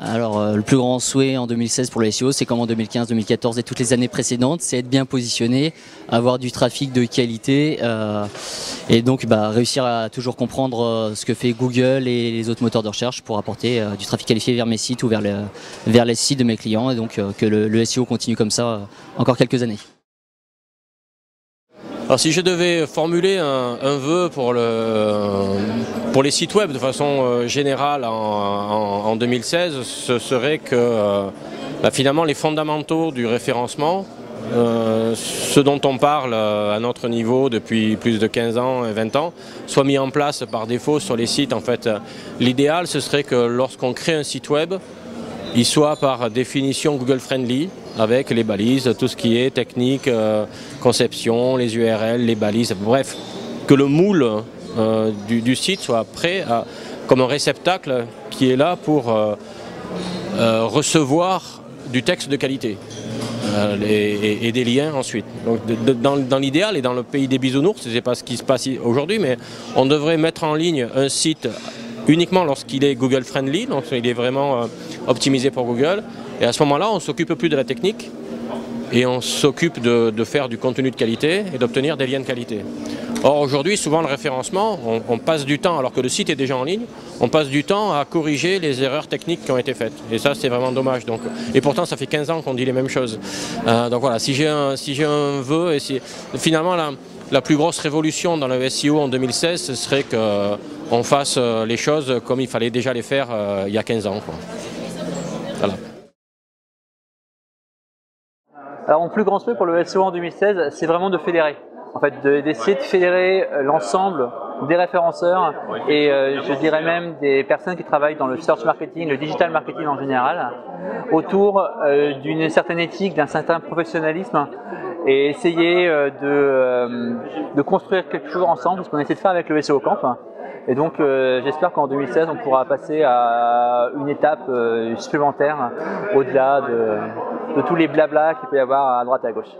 Alors, le plus grand souhait en 2016 pour le SEO, c'est comme en 2015, 2014 et toutes les années précédentes, c'est être bien positionné, avoir du trafic de qualité et donc réussir à toujours comprendre ce que fait Google et les autres moteurs de recherche pour apporter du trafic qualifié vers mes sites ou vers les sites de mes clients et donc que le SEO continue comme ça encore quelques années. Alors si je devais formuler un vœu pour les sites web de façon générale en 2016, ce serait que finalement les fondamentaux du référencement, ce dont on parle à notre niveau depuis plus de 15 ans et 20 ans, soient mis en place par défaut sur les sites. En fait, l'idéal ce serait que lorsqu'on crée un site web, il soit par définition Google Friendly, avec les balises, tout ce qui est technique, conception, les URL, les balises, bref, que le moule du site soit prêt comme un réceptacle qui est là pour recevoir du texte de qualité et des liens ensuite. Donc, dans l'idéal et dans le pays des bisounours, ce n'est pas ce qui se passe aujourd'hui, mais on devrait mettre en ligne un site uniquement lorsqu'il est Google Friendly, donc il est vraiment optimisé pour Google. Et à ce moment-là, on ne s'occupe plus de la technique et on s'occupe de faire du contenu de qualité et d'obtenir des liens de qualité. Or aujourd'hui, souvent le référencement, on passe du temps, alors que le site est déjà en ligne, on passe du temps à corriger les erreurs techniques qui ont été faites. Et ça, c'est vraiment dommage. Donc, et pourtant, ça fait 15 ans qu'on dit les mêmes choses. Donc voilà, si j'ai un vœu, et finalement la plus grosse révolution dans le SEO en 2016, ce serait qu'on fasse les choses comme il fallait déjà les faire il y a 15 ans, quoi. Voilà. Alors mon plus grand souhait pour le SEO en 2016, c'est vraiment de fédérer. En fait, d'essayer de fédérer l'ensemble des référenceurs et je dirais même des personnes qui travaillent dans le search marketing, le digital marketing en général, autour d'une certaine éthique, d'un certain professionnalisme et essayer de construire quelque chose ensemble, ce qu'on essaie de faire avec le SEO Camp. Et donc j'espère qu'en 2016 on pourra passer à une étape supplémentaire au-delà de tous les blablas qu'il peut y avoir à droite et à gauche.